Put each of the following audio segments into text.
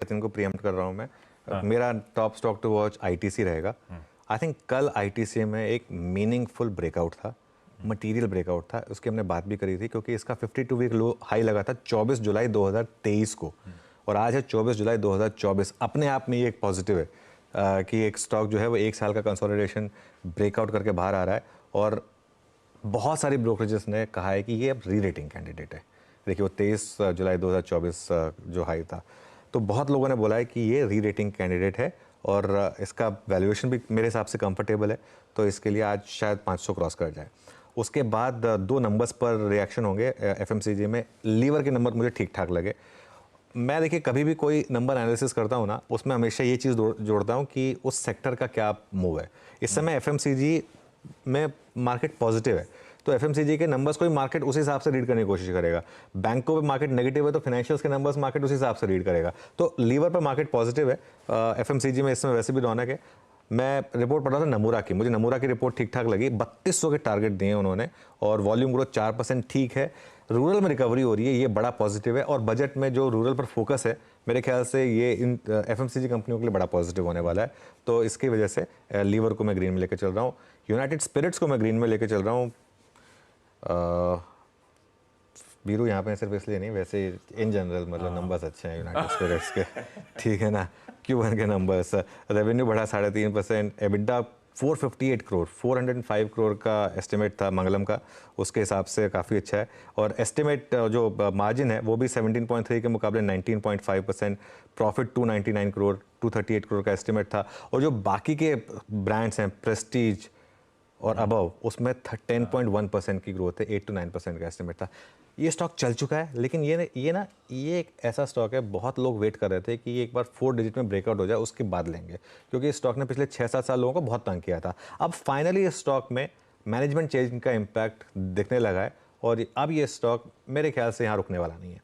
इनको प्रीएम्प्ट कर रहा हूँ मैं। हाँ। मेरा top stock to watch ITC रहेगा। आई थिंक कल आईटीसी में एक मीनिंगफुल ब्रेकआउट था, मटेरियल ब्रेकआउट था, उसकी हमने बात भी करी थी क्योंकि इसका 52 वीक लो हाई लगा था 24 जुलाई 2023 को और आज है 24 जुलाई 2024। अपने आप में ये एक पॉजिटिव है कि एक स्टॉक जो है वो एक साल का कंसोलिडेशन ब्रेकआउट करके बाहर आ रहा है और बहुत सारी ब्रोकरेजेस ने कहा है कि ये अब री रेटिंग कैंडिडेट है। देखिए वो 23 जुलाई 2024 जो हाई था, तो बहुत लोगों ने बोला है कि ये री रेटिंग कैंडिडेट है और इसका वैल्यूएशन भी मेरे हिसाब से कंफर्टेबल है, तो इसके लिए आज शायद 500 क्रॉस कर जाए। उसके बाद दो नंबर्स पर रिएक्शन होंगे एफएमसीजी में। लीवर के नंबर मुझे ठीक ठाक लगे। मैं देखिए कभी भी कोई नंबर एनालिसिस करता हूँ ना, उसमें हमेशा ये चीज़ जोड़ता हूँ कि उस सेक्टर का क्या मूव है। इस समय एफएमसीजी में मार्केट पॉजिटिव है, तो एफएमसीजी के नंबर्स को ही मार्केट उस हिसाब से रीड करने की कोशिश करेगा। बैंकों पे मार्केट नेगेटिव है तो फाइनेंशियल्स के नंबर्स मार्केट उस हिसाब से रीड करेगा। तो लीवर पर मार्केट पॉजिटिव है। एफएमसीजी में इस समय वैसे भी रौनक है। मैं रिपोर्ट पढ़ रहा था नमूरा की, मुझे नमूरा की रिपोर्ट ठीक ठाक लगी। 3200 के टारगेट दिए उन्होंने और वॉल्यूम ग्रोथ 4% ठीक है। रूरल में रिकवरी हो रही है, ये बड़ा पॉजिटिव है और बजट में जो रूरल पर फोकस है मेरे ख्याल से ये इन एफएमसीजी कंपनियों के लिए बड़ा पॉजिटिव होने वाला है। तो इसकी वजह से लीवर को मैं ग्रीन में लेकर चल रहा हूँ। यूनाइटेड स्पिरिट्स को मैं ग्रीन में लेकर चल रहा हूँ। बीरू यहाँ पे सिर्फ इसलिए नहीं, वैसे इन जनरल मतलब नंबर्स अच्छे हैं यूनाइटेड स्पिरिट्स के, ठीक है ना। Q1 के नंबर्स, रेवेन्यू बढ़ा 3.5%, एबिटा 458 करोड़, 405 करोड़ का एस्टिमेट था मंगलम का, उसके हिसाब से काफ़ी अच्छा है। और एस्टिमेट जो मार्जिन है वो भी 17.3 के मुकाबले 19.5%। प्रॉफिट 299 करोड़, 238 करोड़ का एस्टिमेट था। और जो बाकी के ब्रांड्स हैं प्रेस्टीज और अबव, उसमें 10.1% की ग्रोथ है, 8 to 9% का एस्टिमेट था। ये स्टॉक चल चुका है, लेकिन ये एक ऐसा स्टॉक है, बहुत लोग वेट कर रहे थे कि ये एक बार 4 डिजिट में ब्रेकआउट हो जाए उसके बाद लेंगे, क्योंकि इस स्टॉक ने पिछले 6-7 साल लोगों को बहुत तंग किया था। अब फाइनली इस स्टॉक में मैनेजमेंट चेंज का इम्पैक्ट दिखने लगा है और अब ये स्टॉक मेरे ख्याल से यहाँ रुकने वाला नहीं है।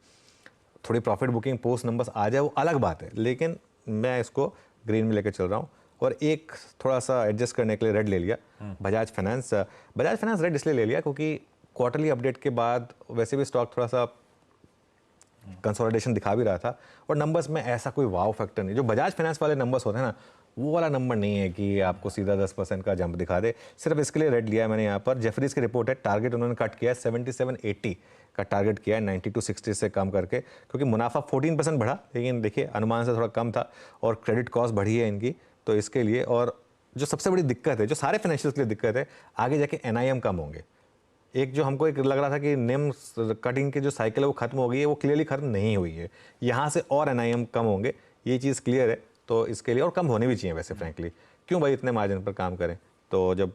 थोड़ी प्रॉफिट बुकिंग पोस्ट नंबर्स आ जाए वो अलग बात है, लेकिन मैं इसको ग्रीन में लेकर चल रहा हूँ। और एक थोड़ा सा एडजस्ट करने के लिए रेड ले लिया, Bajaj finance. Bajaj finance red इसलिए ले लिया क्योंकि क्वार्टरली अपडेट के बाद वैसे भी स्टॉक थोड़ा सा कंसोलिडेशन दिखा भी रहा था और नंबर्स में ऐसा कोई वाव फैक्टर नहीं। जो बजाज फाइनेंस वाले नंबर्स होते हैं ना, वो वाला नंबर नहीं है कि आपको सीधा 10% का जंप दिखा दे। सिर्फ इसके लिए रेड लिया है मैंने यहाँ पर। जेफरीज की रिपोर्ट है, टारगेट उन्होंने कट किया है, 7780 का टारगेट किया है, 92 to 60 से कम करके, क्योंकि मुनाफा 14% बढ़ा, लेकिन देखिए अनुमान से थोड़ा कम था और क्रेडिट कॉस्ट बढ़ी है इनकी, तो इसके लिए। और जो सबसे बड़ी दिक्कत है, जो सारे फाइनेंशियल्स के लिए दिक्कत है, आगे जाके एनआईएम कम होंगे। एक जो हमको एक लग रहा था कि निम कटिंग की जो साइकिल है वो खत्म हो गई है, वो क्लियरली खत्म नहीं हुई है। यहाँ से और एनआईएम कम होंगे, ये चीज़ क्लियर है। तो इसके लिए और कम होने भी चाहिए वैसे फ्रैंकली, क्यों भाई इतने मार्जिन पर काम करें तो जब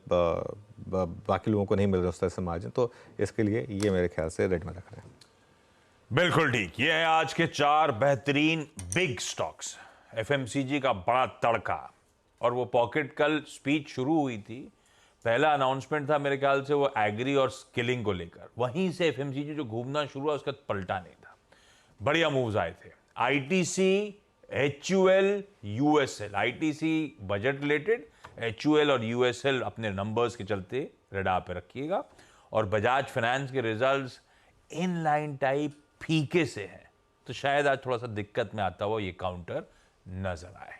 बाकी लोगों को नहीं मिल रहा उस तरह से मार्जिन। तो इसके लिए ये मेरे ख्याल से रेड में रख रहे हैं। बिल्कुल ठीक। ये है आज के 4 बेहतरीन बिग स्टॉक्स। एफएमसीजी का बड़ा तड़का, और वो पॉकेट कल स्पीच शुरू हुई थी, पहला अनाउंसमेंट था मेरे ख्याल से वो एग्री और स्किलिंग को लेकर, वहीं से एफएमसीजी जो घूमना शुरू हुआ उसका पलटा नहीं था। बढ़िया मूव्स आए थे। ITC, HUL, USL. ITC budget related, HUL और यूएसएल अपने नंबर्स के चलते रडार पे रखिएगा। और बजाज फाइनेंस के रिजल्ट्स इन लाइन टाइप फीके से हैं, तो शायद आज थोड़ा सा दिक्कत में आता हुआ ये काउंटर नजर आए।